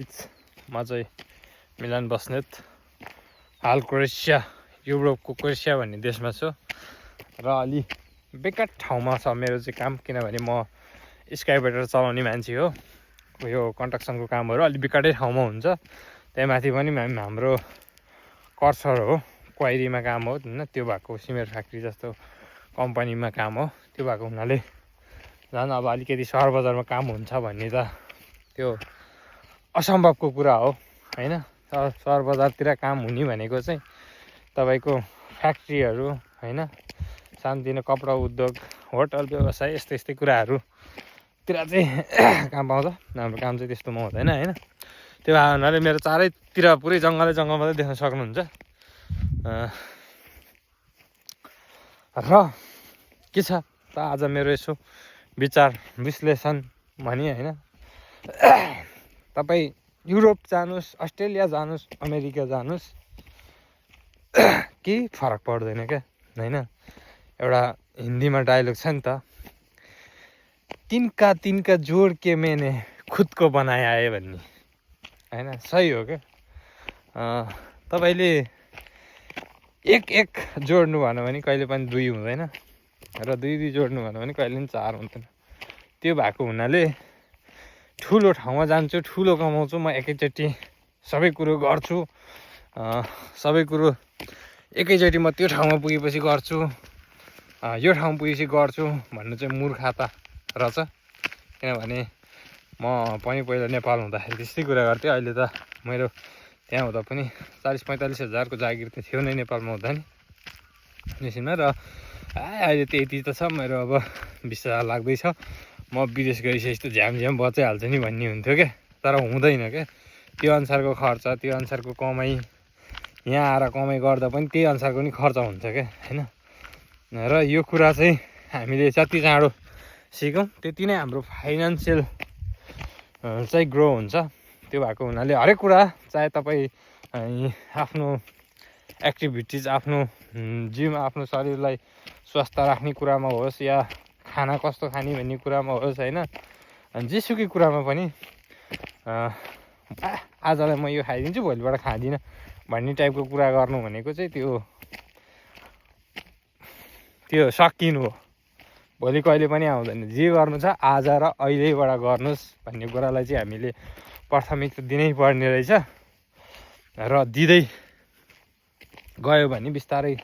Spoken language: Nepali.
म चाहिँ मिलन बस्नेत हाल क्रोएसिया युरोपको क्रोएसिया भन्ने देशमा छु र अलि बेकार ठाउँमा छ मेरो चाहिँ काम किनभने म स्काइवेटर चलाउने मान्छे हो यो कन्स्ट्रक्सनको कामहरू अलि बेकारै ठाउँमा हुन्छ त्यही माथि पनि हाम्रो कर्सर हो क्वाइरीमा काम हो हैन त्यो भएको सिमेन्ट फ्याक्ट्री जस्तो कम्पनीमा काम हो त्यो भएको हुनाले झन् अब अलिकति सहर बजारमा काम हुन्छ भन्ने त त्यो असम्भवको कुरा हो हैन सहर बजारतिर काम हुने भनेको चाहिँ तपाईको फ्याक्ट्रीहरू हैन सानोतिनो कपडा उद्योग होटल व्यवसाय यस्तै कुराहरूतिर चाहिँ काम पाउँछ हाम्रो काम चाहिँ त्यस्तोमा हुँदैन हैन त्यो हुनाले मेरो चारैतिर पुरै जङ्गलै जङ्गल मात्रै देख्न सक्नुहुन्छ र के छ त आज मेरो यसो विचार विश्लेषण भनी हैन तपाईँ युरोप जानुस् अस्ट्रेलिया जानुस् अमेरिका जानुस् केही फरक पर्दैन क्या हैन एउटा हिन्दीमा डायलग छ नि त तिनका जोड के मैंने खुद को बनाया है भन्ने हैन सही हो क्या तपाईले एक जोड्नु भन्यो भने कहिले पनि दुई हुँदैन र दुई जोड्नु भन्यो भने कहिले पनि चार हुँदैन त्यो भएको हुनाले ठुलो ठाउँमा जान्छु ठुलो कमाउँछु म एकैचोटि सबै कुरो गर्छु सबै कुरो एकैचोटि म त्यो ठाउँमा पुगेपछि गर्छु यो ठाउँ पुगेपछि गर्छु भन्नु चाहिँ मूर्खता रहेछ किनभने म पनि पहिला नेपाल हुँदाखेरि त्यस्तै कुरा गर्थेँ अहिले त मेरो त्यहाँ हुँदा पनि 40-45 हजारको जागिर त थियो नै नेपालमा हुँदा नि मेसिनमा र अहिले त्यति त छ मेरो अब 20 हजार लाग्दैछ म विदेश गइसकेपछि त झ्याम बचाइहाल्छ नि भन्ने हुन्थ्यो क्या तर हुँदैन क्या त्यो अनुसारको खर्च त्यो अनुसारको कमाइ यहाँ आएर कमाइ गर्दा पनि त्यही अनुसारको नि खर्च हुन्छ क्या हैन र यो कुरा चाहिँ हामीले जति चाँडो सिकौँ त्यति नै हाम्रो फाइनान्सियल चाहिँ ग्रो हुन्छ त्यो भएको हुनाले हरेक कुरा चाहे तपाईँ आफ्नो एक्टिभिटिज आफ्नो जिम आफ्नो शरीरलाई स्वस्थ राख्ने कुरामा होस् या खाना कस्तो खाने भन्ने कुरामा होस् हैन जेसुकै कुरामा पनि आजलाई म यो खाइदिन्छु भोलिबाट खाँदिनँ भन्ने टाइपको कुरा गर्नु भनेको चाहिँ त्यो सकिनु हो भोलि कहिले पनि आउँदैन जे गर्नु छ आज र अहिलेबाट गर्नुहोस् भन्ने कुरालाई चाहिँ हामीले प्राथमिकता दिनै पर्ने रहेछ र दिँदै गयो भने बिस्तारै